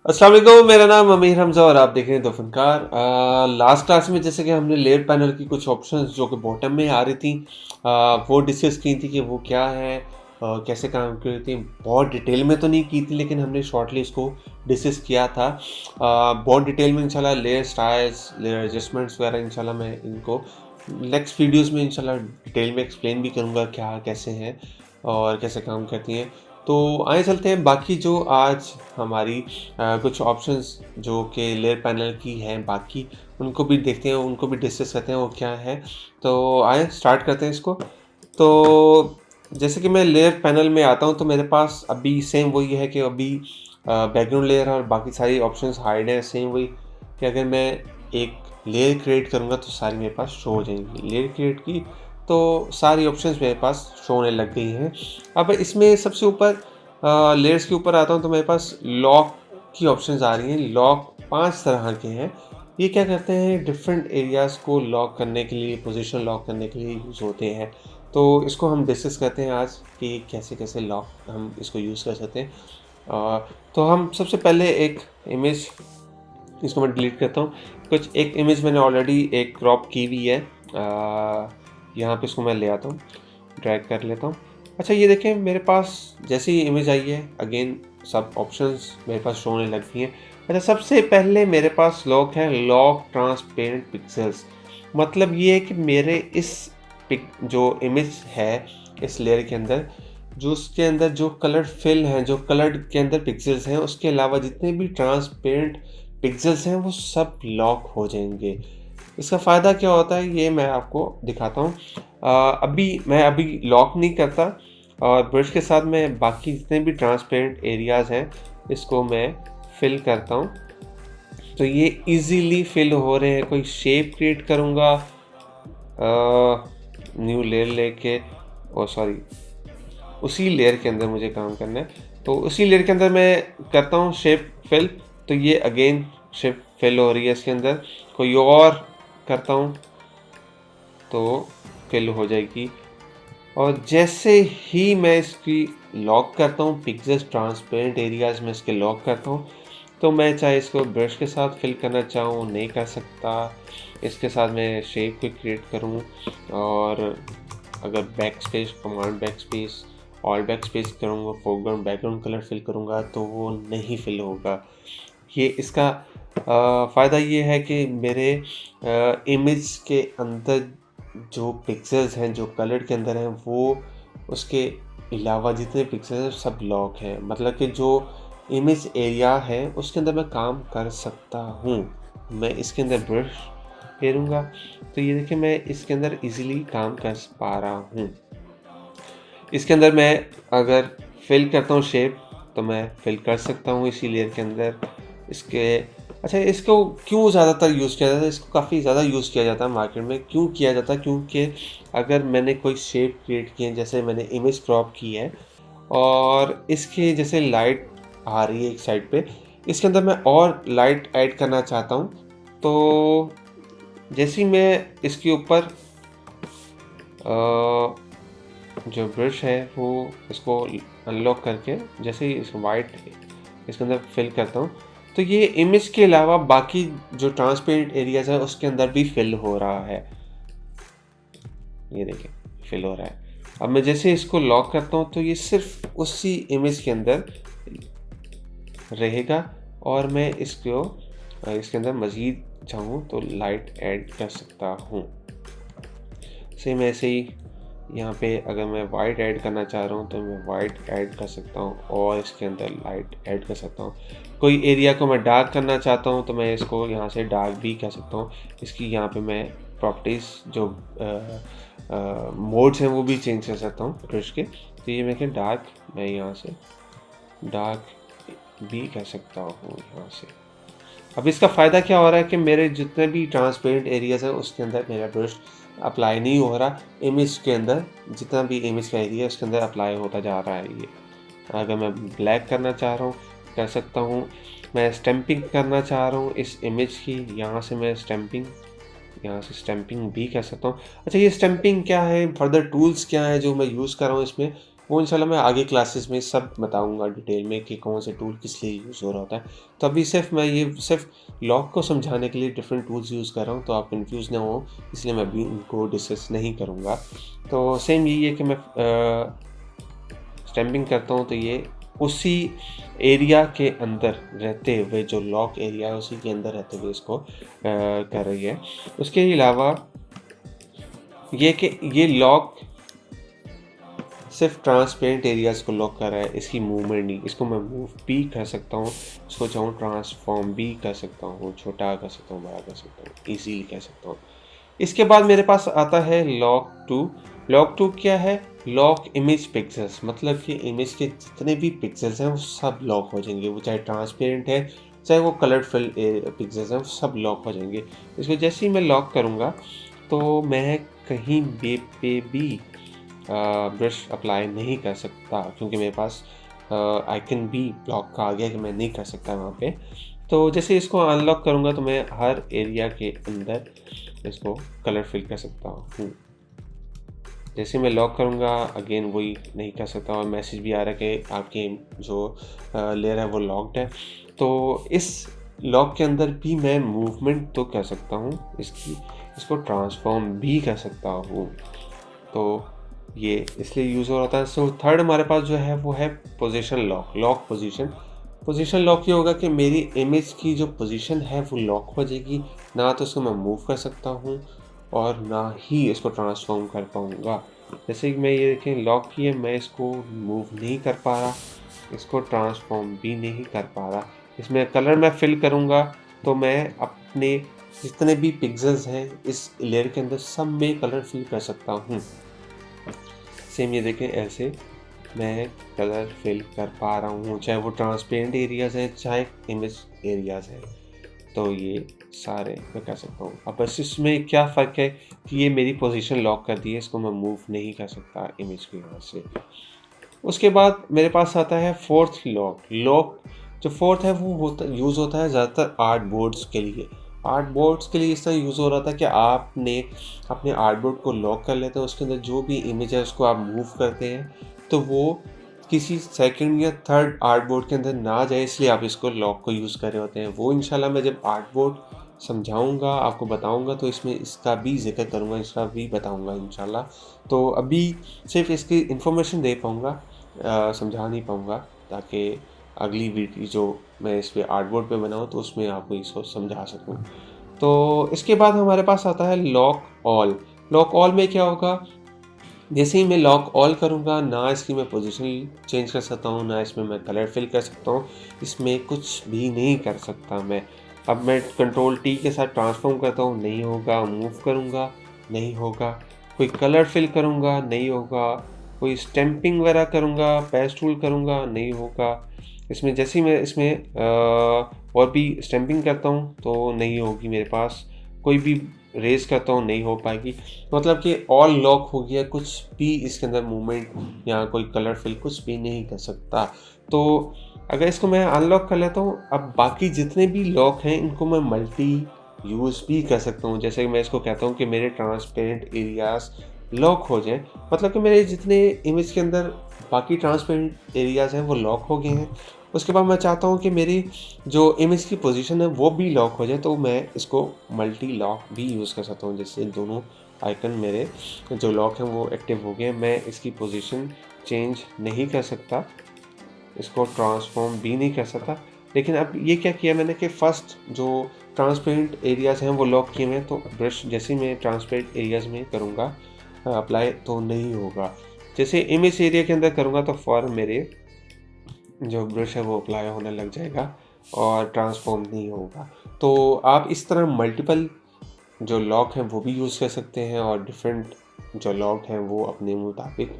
अस्सलाम वालेकुम, मेरा नाम अमीर हमज़ा और आप देख रहे हैं दो फनकार। लास्ट क्लास में जैसे कि हमने लेयर पैनल की कुछ ऑप्शंस जो कि बॉटम में आ रही थी, वो डिस्कस की थी कि वो क्या है, कैसे काम कर रही थी। बहुत डिटेल में तो नहीं की थी, लेकिन हमने शॉर्टली इसको डिस्कस किया था। बहुत डिटेल में इंशाल्लाह लेयर स्टाइल्स, लेयर एडजस्टमेंट्स वगैरह इंशाल्लाह मैं इनको नेक्स्ट वीडियोस में इंशाल्लाह डिटेल में एक्सप्लेन भी करूँगा क्या कैसे हैं और कैसे काम करती हैं। तो आए चलते हैं बाकी जो आज हमारी कुछ ऑप्शंस जो कि लेयर पैनल की हैं, बाकी उनको भी देखते हैं, उनको भी डिस्कस करते हैं वो क्या है। तो आए स्टार्ट करते हैं इसको। तो जैसे कि मैं लेयर पैनल में आता हूँ तो मेरे पास अभी सेम वही है कि अभी बैकग्राउंड लेयर और बाकी सारी ऑप्शंस हाइड है। सेम वही कि अगर मैं एक लेयर क्रिएट करूँगा तो सारी मेरे पास शो हो जाएंगी। लेयर क्रिएट की तो सारी ऑप्शंस मेरे पास शो होने लग गई हैं। अब इसमें सबसे ऊपर लेयर्स के ऊपर आता हूँ तो मेरे पास लॉक की ऑप्शंस आ रही हैं। लॉक 5 तरह के हैं। ये क्या करते हैं, डिफरेंट एरियाज़ को लॉक करने के लिए, पोजीशन लॉक करने के लिए यूज़ होते हैं। तो इसको हम डिस्कस करते हैं आज कि कैसे कैसे लॉक हम इसको यूज़ कर सकते हैं। तो हम सबसे पहले एक इमेज, इसको मैं डिलीट करता हूँ। कुछ एक इमेज मैंने ऑलरेडी एक क्रॉप की हुई है। यहाँ पे इसको मैं ले आता हूँ, ड्रैग कर लेता हूँ। अच्छा ये देखें, मेरे पास जैसे ही इमेज आई है अगेन सब ऑप्शंस मेरे पास शो होने लग गई हैं। अच्छा सबसे पहले मेरे पास लॉक है, लॉक ट्रांसपेरेंट पिक्सेल्स। मतलब ये है कि मेरे इस पिक जो इमेज है इस लेयर के अंदर, जो उसके अंदर जो कलर फिल हैं, जो कलर के अंदर पिक्सेल्स हैं, उसके अलावा जितने भी ट्रांसपेरेंट पिक्सेल्स हैं वो सब लॉक हो जाएंगे। इसका फ़ायदा क्या होता है ये मैं आपको दिखाता हूँ। मैं अभी लॉक नहीं करता और ब्रश के साथ मैं बाकी जितने भी ट्रांसपेरेंट एरियाज़ हैं इसको मैं फिल करता हूँ। तो ये इजीली फिल हो रहे हैं। कोई शेप क्रिएट करूँगा न्यू लेयर लेके, ओ सॉरी उसी लेयर के अंदर मुझे काम करना है, तो उसी लेयर के अंदर मैं करता हूँ शेप फिल। तो ये अगेन शेप फिल हो रही है इसके अंदर। कोई और करता हूँ तो फिल हो जाएगी। और जैसे ही मैं इसकी लॉक करता हूँ, पिक्सेल्स ट्रांसपेरेंट एरियाज में इसके लॉक करता हूँ, तो मैं चाहे इसको ब्रश के साथ फिल करना चाहूँ नहीं कर सकता। इसके साथ मैं शेप को क्रिएट करूँ और अगर back space, command back space, all back space करूँगा, फोरग्राउंड बैकग्राउंड कलर फिल करूँगा तो वो नहीं फिल होगा। ये इसका फ़ायदा ये है कि मेरे इमेज के अंदर जो पिक्सेल्स हैं, जो कलर के अंदर हैं, वो उसके अलावा जितने पिक्सेल्स हैं सब लॉक हैं। मतलब कि जो इमेज एरिया है उसके अंदर मैं काम कर सकता हूँ। मैं इसके अंदर ब्रश फेरूँगा तो ये देखिए मैं इसके अंदर इजीली काम कर पा रहा हूँ। इसके अंदर मैं अगर फिल करता हूँ शेप तो मैं फिल कर सकता हूँ इसी लेयर के अंदर। इसके अच्छा इसको क्यों ज़्यादातर यूज़ किया जाता है, इसको काफ़ी ज़्यादा यूज़ किया जाता है मार्केट में। क्यों किया जाता है, क्योंकि अगर मैंने कोई शेप क्रिएट की है, जैसे मैंने इमेज क्रॉप की है और इसके जैसे लाइट आ रही है एक साइड पे, इसके अंदर मैं और लाइट ऐड करना चाहता हूँ। तो जैसे ही मैं इसके ऊपर जो ब्रश है वो इसको अनलॉक करके जैसे ही इसको वाइट इसके अंदर फिल करता हूँ तो ये इमेज के अलावा बाकी जो ट्रांसपेरेंट एरियाज है उसके अंदर भी फिल हो रहा है। ये देखिए फिल हो रहा है। अब मैं जैसे इसको लॉक करता हूँ तो ये सिर्फ उसी इमेज के अंदर रहेगा और मैं इसको इसके अंदर मज़ीद चाहूँ तो लाइट ऐड कर सकता हूँ। सेम ऐसे ही यहाँ पे अगर मैं वाइट ऐड करना चाह रहा हूँ तो मैं वाइट ऐड कर सकता हूँ और इसके अंदर लाइट ऐड कर सकता हूँ। कोई एरिया को मैं डार्क करना चाहता हूँ तो मैं इसको यहाँ से डार्क भी कर सकता हूँ। इसकी यहाँ पे मैं प्रॉपर्टीज़ जो मोड्स हैं वो भी चेंज कर सकता हूँ ब्रश के। तो ये मैं डार्क, मैं यहाँ से डार्क भी कर सकता हूँ यहाँ से। अब इसका फ़ायदा क्या हो रहा है कि मेरे जितने भी ट्रांसपेरेंट एरियाज़ हैं उसके अंदर मेरा ब्रश अप्लाई नहीं हो रहा। इमेज के अंदर जितना भी इमेज का एरिया है उसके अंदर अप्लाई होता जा रहा है। ये अगर मैं ब्लैक करना चाह रहा हूँ कर सकता हूँ। मैं स्टैम्पिंग करना चाह रहा हूँ इस इमेज की, यहाँ से मैं स्टैम्पिंग यहाँ से स्टैम्पिंग भी कर सकता हूँ। अच्छा, ये स्टैम्पिंग क्या है, फर्दर टूल्स क्या है जो मैं यूज़ कर रहा हूँ इसमें, वो इंशाल्लाह मैं आगे क्लासेस में सब बताऊँगा डिटेल में कि कौन से टूल किस लिए यूज़ हो रहा होता है। तो अभी सिर्फ मैं ये सिर्फ लॉक को समझाने के लिए डिफरेंट टूल्स यूज़ कर रहा हूँ, तो आप कन्फ्यूज़ ना हो, इसलिए मैं अभी इनको डिस्कस नहीं करूँगा। तो सेम यही है कि मैं स्टैम्पिंग करता हूँ तो ये उसी एरिया के अंदर रहते हुए, जो लॉक एरिया है उसी के अंदर रहते हुए इसको कर रही है। उसके अलावा ये कि ये लॉक सिर्फ ट्रांसपेरेंट एरियाज़ को लॉक कर रहा है, इसकी मूवमेंट नहीं। इसको मैं मूव भी कर सकता हूँ, इसको चाहूँ ट्रांसफॉर्म भी कर सकता हूँ, छोटा कर सकता हूँ, बड़ा कर सकता हूँ, ईजीली कर सकता हूँ। इसके बाद मेरे पास आता है लॉक टू। लॉक टू क्या है? लॉक इमेज पिक्सेल्स, मतलब कि इमेज के जितने भी पिक्सेल्स हैं वो सब लॉक हो जाएंगे, वो चाहे ट्रांसपेरेंट है चाहे वो कलर फिल पिक्सेल्स हैं, वो सब लॉक हो जाएंगे। इसको जैसे ही मैं लॉक करूँगा तो मैं कहीं पे भी ब्रश अप्लाई नहीं कर सकता, क्योंकि मेरे पास आइकन भी ब्लॉक का आ गया कि मैं नहीं कर सकता वहाँ पे। तो जैसे इसको अनलॉक करूँगा तो मैं हर एरिया के अंदर इसको कलर फिल कर सकता हूँ। जैसे मैं लॉक करूँगा अगेन वही नहीं कर सकता, और मैसेज भी आ रहा है कि आपकी जो लेयर है वो लॉक्ड है। तो इस लॉक के अंदर भी मैं मूवमेंट तो कर सकता हूँ इसको ट्रांसफॉर्म भी कर सकता हूँ। तो ये इसलिए यूज़ हो रहा था। सो थर्ड हमारे पास जो है वो है position lock. Lock position lock ये होगा कि मेरी इमेज की जो पोजीशन है वो लॉक हो जाएगी, ना तो इसको मैं मूव कर सकता हूँ और ना ही इसको ट्रांसफॉर्म कर पाऊँगा। जैसे कि मैं ये देखें लॉक किए, मैं इसको मूव नहीं कर पा रहा, इसको ट्रांसफॉर्म भी नहीं कर पा रहा। इसमें कलर मैं फिल करूँगा तो मैं अपने जितने भी पिक्सेल्स हैं इस लेयर के अंदर सब में कलर फिल कर सकता हूँ। सेम ये देखें ऐसे मैं कलर फिल कर पा रहा हूँ, चाहे वो ट्रांसपेरेंट एरियाज़ हैं चाहे इमेज एरियाज़ हैं, तो ये सारे मैं कर सकता हूँ। अब बस इसमें क्या फ़र्क है कि ये मेरी पोजीशन लॉक कर दी है, इसको मैं मूव नहीं कर सकता इमेज की वजह से। उसके बाद मेरे पास आता है फोर्थ लॉक। जो फोर्थ है वो यूज़ होता है ज़्यादातर आर्ट बोर्ड्स के लिए। आर्ट बोर्ड्स के लिए इस तरह यूज़ हो रहा था कि आपने अपने आर्ट बोर्ड को लॉक कर लेते हैं, उसके अंदर जो भी इमेज है उसको आप मूव करते हैं तो वो किसी सेकंड या थर्ड आर्ट बोर्ड के अंदर ना जाए, इसलिए आप इसको लॉक को यूज़ कर रहे होते हैं। वो इंशाल्लाह मैं जब आर्ट बोर्ड समझाऊंगा, आपको बताऊंगा, तो इसमें इसका भी जिक्र करूंगा, इसका भी बताऊंगा इंशाल्लाह। तो अभी सिर्फ इसकी इन्फॉर्मेशन दे पाऊंगा, समझा नहीं पाऊंगा, ताकि अगली वीडियो जो मैं इस पर आर्ट बोर्ड पर बनाऊँ तो उसमें आपको इसको समझा सकूँ। तो इसके बाद हमारे पास आता है लॉक ऑल। लॉक ऑल में क्या होगा? जैसे ही मैं लॉक ऑल करूँगा, ना इसकी मैं पोजीशन चेंज कर सकता हूँ, ना इसमें मैं कलर फिल कर सकता हूँ, इसमें कुछ भी नहीं कर सकता मैं। अब मैं कंट्रोल टी के साथ ट्रांसफॉर्म करता हूँ, नहीं होगा। मूव करूँगा, नहीं होगा। कोई कलर फिल करूँगा, नहीं होगा। कोई स्टैम्पिंग वगैरह करूँगा, पेस्ट टूल करूँगा, नहीं होगा। इसमें जैसे ही मैं इसमें और भी स्टैम्पिंग करता हूँ तो नहीं होगी मेरे पास। कोई भी रेस करता हूँ नहीं हो पाएगी। मतलब कि ऑल लॉक हो गया, कुछ भी इसके अंदर मूवमेंट या कोई कलर फिल कुछ भी नहीं कर सकता। तो अगर इसको मैं अनलॉक कर लेता हूँ, अब बाकी जितने भी लॉक हैं इनको मैं मल्टी यूज़ भी कर सकता हूँ। जैसे मैं इसको कहता हूँ कि मेरे ट्रांसपेरेंट एरियाज़ लॉक हो जाएं, मतलब कि मेरे जितने इमेज के अंदर बाकी ट्रांसपेरेंट एरियाज़ हैं वो लॉक हो गए हैं। उसके बाद मैं चाहता हूँ कि मेरी जो इमेज की पोजीशन है वो भी लॉक हो जाए, तो मैं इसको मल्टी लॉक भी यूज़ कर सकता हूँ, जिससे दोनों आइकन मेरे जो लॉक हैं वो एक्टिव हो गए। मैं इसकी पोजीशन चेंज नहीं कर सकता, इसको ट्रांसफॉर्म भी नहीं कर सकता। लेकिन अब ये क्या किया मैंने कि फ़र्स्ट जो ट्रांसपेरेंट एरियाज़ हैं वो लॉक किए हुए हैं, तो ब्रश जैसे मैं ट्रांसपेरेंट एरियाज़ में करूँगा अप्लाई तो नहीं होगा। जैसे इमेज एरिया के अंदर करूँगा तो फ़ौरन मेरे जो ब्रश है वो अप्लाई होने लग जाएगा और ट्रांसफॉर्म नहीं होगा। तो आप इस तरह मल्टीपल जो लॉक हैं वो भी यूज़ कर सकते हैं, और डिफरेंट जो लॉक हैं वो अपने मुताबिक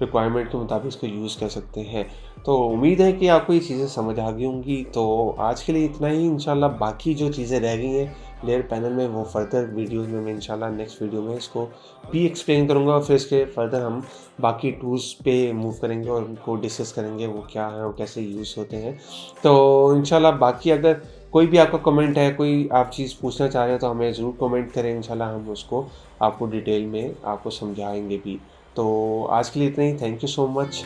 रिक्वायरमेंट के मुताबिक इसको यूज़ कर सकते हैं। तो उम्मीद है कि आपको ये चीज़ें समझ आ गई होंगी। तो आज के लिए इतना ही। इंशाल्लाह बाकी जो चीज़ें रह गई हैं लेयर पैनल में वो फर्दर वीडियोज़ में मैं इंशाल्लाह नेक्स्ट वीडियो में इसको भी एक्सप्लेन करूँगा, और फिर इसके फर्दर हम बाकी टूल्स पे मूव करेंगे और उनको डिस्कस करेंगे वो क्या है और कैसे यूज़ होते हैं। तो इंशाल्लाह बाकी अगर कोई भी आपका कमेंट है, कोई आप चीज़ पूछना चाह रहे हो तो हमें ज़रूर कमेंट करें, इंशाल्लाह हम उसको आपको डिटेल में आपको समझाएँगे भी। तो आज के लिए इतना ही, थैंक यू सो मच।